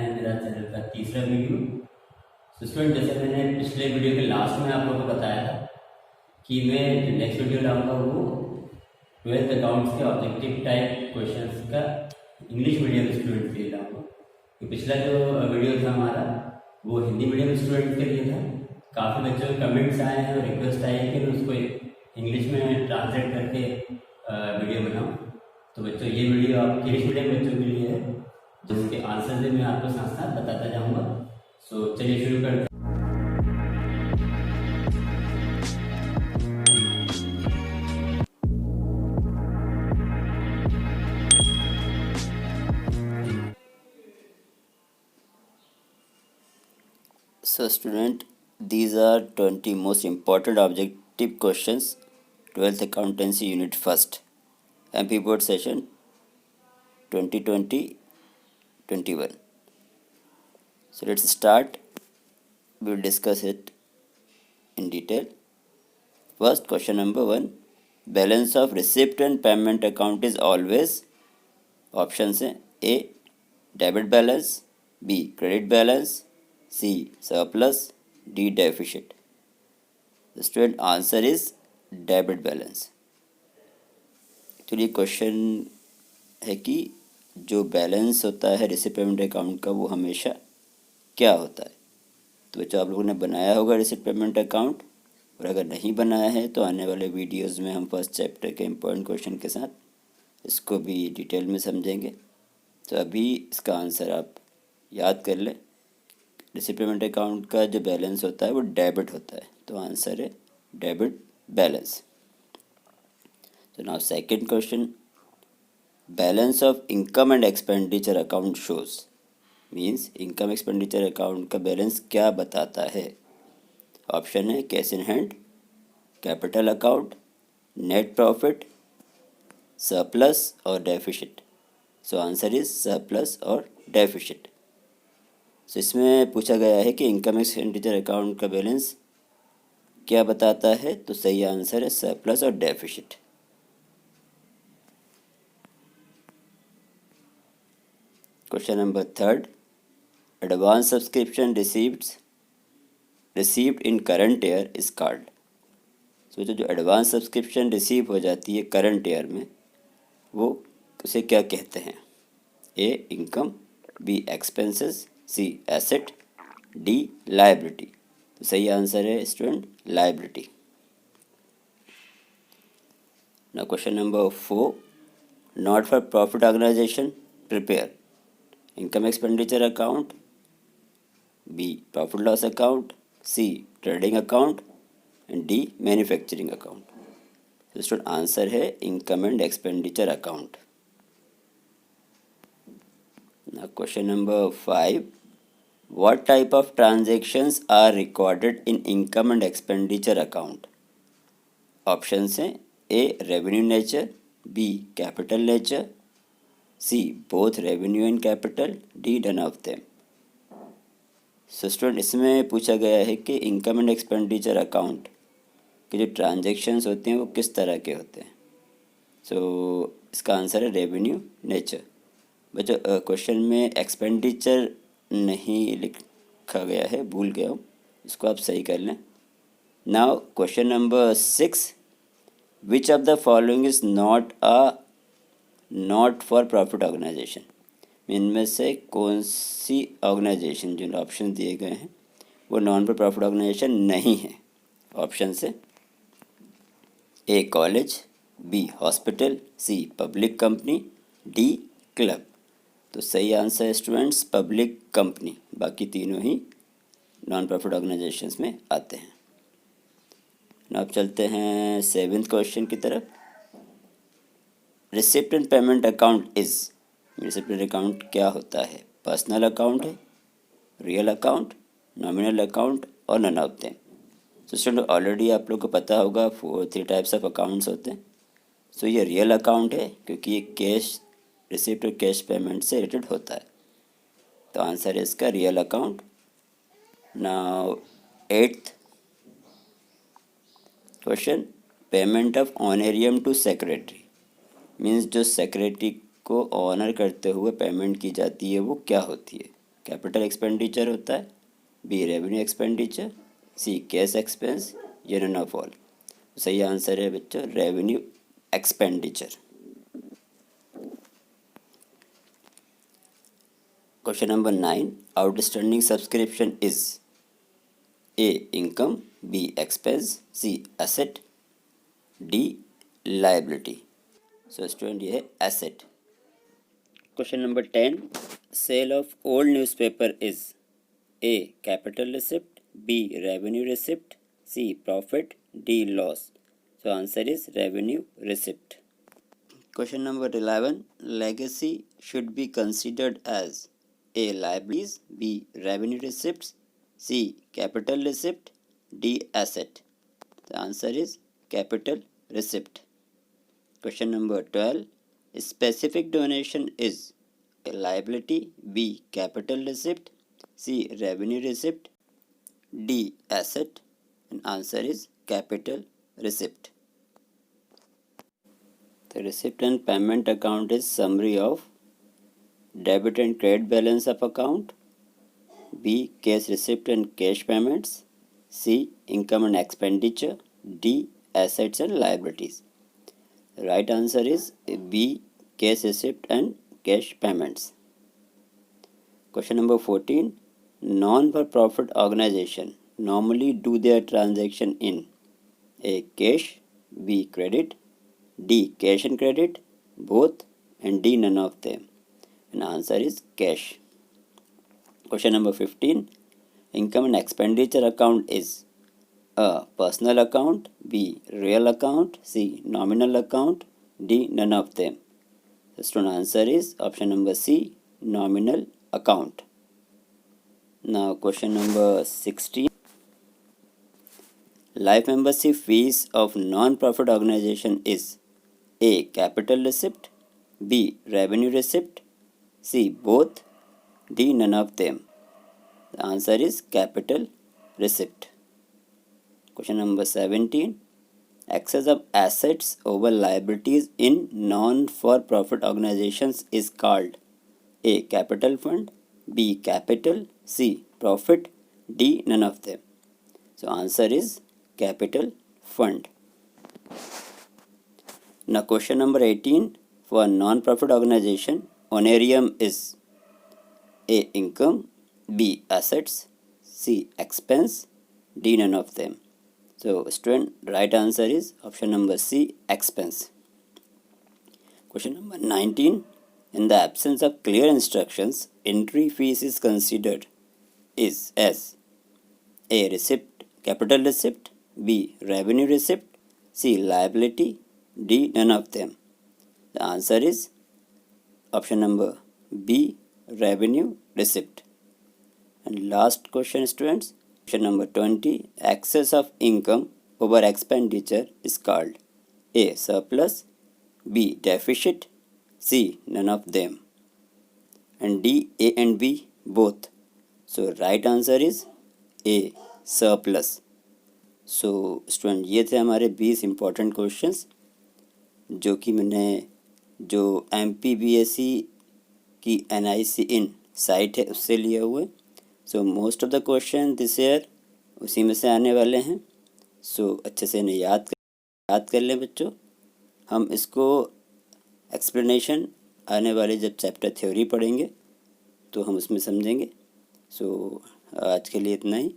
है मेरा चैनल का तीसरा वीडियो। तो स्टूडेंट, जैसे मैंने पिछले वीडियो के लास्ट में आप लोगों को बताया था कि मैं जो नेक्स्ट वीडियो लाऊंगा वो 12th अकाउंट्स के ऑब्जेक्टिव टाइप क्वेश्चंस का इंग्लिश मीडियम स्टूडेंट के लिए लाऊंगा। तो पिछला जो वीडियो था हमारा वो हिंदी मीडियम स्टूडेंट के लिए था। काफ़ी बच्चों के कमेंट्स आए हैं और रिक्वेस्ट आई है कि मैं उसको इंग्लिश में ट्रांसलेट करके वीडियो बनाऊँ। तो बच्चों, ये वीडियो आप इंग्लिश मीडियम बच्चों के लिए है, जिसके आंसर भी मैं आपको साथ साथ बताता जाऊँगा। सो चलिए शुरू करते हैं। So student, these are 20 most important objective questions 12th accountancy unit first MP board session 2020-21. So let's start. We will discuss it in detail. First, question number 1. Balance of receipt and payment account is always, options हैं A. Debit balance, B. Credit balance, C. Surplus, D. Deficit. The student answer is debit balance. चलिए, question है कि जो balance होता है receipt payment account का वो हमेशा क्या होता है। तो बच्चों, आप लोगों ने बनाया होगा रिसीट पेमेंट अकाउंट, और अगर नहीं बनाया है तो आने वाले वीडियोस में हम फर्स्ट चैप्टर के इम्पोर्टेंट क्वेश्चन के साथ इसको भी डिटेल में समझेंगे। तो अभी इसका आंसर आप याद कर लें। रिसीट पेमेंट अकाउंट का जो बैलेंस होता है वो डेबिट होता है, तो आंसर है डेबिट बैलेंस। तो now second question, balance of income and expenditure account shows, means income expenditure account का बैलेंस क्या बताता है। ऑप्शन है cash in hand, capital account, net profit, surplus और deficit. So answer is surplus और deficit. So इसमें पूछा गया है कि इनकम एक्सपेंडिचर अकाउंट का बैलेंस क्या बताता है, तो सही आंसर है सरप्लस और deficit. Question number third, advance subscription received in current year is called. सोचो, जो एडवांस सब्सक्रिप्शन रिसीव हो जाती है करंट ईयर में वो उसे क्या कहते हैं। A income, B expenses, C asset, D liability. तो सही आंसर है student liability. Now question number 4, not for profit organisation prepare income expenditure account, B profit loss account, C trading account and D manufacturing account. तो student answer है income and expenditure account. Now question number 5, what type of transactions are recorded in income and expenditure account? Options हैं A revenue nature, B capital nature, C both revenue and capital, D none of them. So student, इसमें पूछा गया है कि income and expenditure account के जो transactions होते हैं वो किस तरह के होते हैं। सो इसका आंसर है रेवेन्यू नेचर। बच्चों, क्वेश्चन में एक्सपेंडिचर नहीं लिखा गया है, भूल गया हूँ, इसको आप सही कर लें। Now question number 6, which of the following is not for profit organisation. इनमें से कौन सी ऑर्गेनाइजेशन, जो ऑप्शन दिए गए हैं वो नॉन फॉर प्रॉफिट ऑर्गेनाइजेशन नहीं है। ऑप्शन से ए कॉलेज, बी हॉस्पिटल, सी पब्लिक कंपनी, डी क्लब। तो सही आंसर है स्टूडेंट्स पब्लिक कंपनी। बाकी तीनों ही नॉन प्रॉफिट ऑर्गेनाइजेशंस में आते हैं। अब चलते हैं 7th क्वेश्चन की तरफ। Receipt and payment account is, receipt and account क्या होता है। पर्सनल अकाउंट है, रियल अकाउंट, नॉमिनल अकाउंट और none of them. So student, already आप लोग को पता होगा 3 टाइप्स ऑफ अकाउंट्स होते हैं। सो ये रियल अकाउंट है क्योंकि ये कैश रिसिप्ट और कैश पेमेंट से रिलेटेड होता है, तो आंसर है इसका real account. Now 8th question, payment of honorarium to secretary, means जो सेक्रेटरी को ऑनर करते हुए पेमेंट की जाती है वो क्या होती है, कैपिटल एक्सपेंडिचर होता है, B revenue expenditure, C cash expense या नन ऑफ ऑल। सही आंसर है बच्चों revenue expenditure. Question number 9, outstanding subscription is A income, B expense, C asset, D liability. So student ये है asset. Question number 10, sale of old newspaper is A capital receipt, B revenue receipt, C profit, D loss. So answer is revenue receipt. Question number 11, legacy should be considered as a liabilities, B revenue receipt, C capital receipt, D asset. The answer is capital receipt. Question number 12, specific donation is a liability, B capital receipt, C revenue receipt, D asset, and answer is capital receipt. The receipt and payment account is summary of debit and credit balance of account, B cash receipt and cash payments, C income and expenditure, D assets and liabilities. Right answer is B cash receipt and cash payments. Question number 14, non-for-profit organization normally do their transaction in A cash, B credit, D cash and credit, both, and D none of them. And answer is cash. Question number 15, income and expenditure account is A personal account, B real account, C nominal account, D none of them. The student answer is option number C nominal account. Now question number 16, life membership fees of non-profit organization is A capital receipt, B revenue receipt, C both, D none of them. The answer is capital receipt. Question number 17, excess of assets over liabilities in non-for-profit organizations is called A capital fund, B capital, C profit, D none of them. So answer is capital fund. Now question number 18, for non-profit organization honorarium is A income, B assets, C expense, D none of them. So student right answer is option number C expense. Question number 19, in the absence of clear instructions entry fees is considered is as A receipt capital receipt, B revenue receipt, C liability, D none of them. The answer is option number B revenue receipt. And last question students, question number 20, excess of income over expenditure is called A surplus, B deficit, C none of them, and D A and B both. So right answer is A surplus. So student ये थे हमारे 20 important questions जो कि मैंने जो MPBSE की NIC इन site है उससे लिए हुए। So most of the question this year उसी में से आने वाले हैं। सो अच्छे से इन्हें याद कर लें बच्चों। हम इसको एक्सप्लेनेशन आने वाले जब चैप्टर थ्योरी पढ़ेंगे तो हम उसमें समझेंगे। सो आज के लिए इतना ही।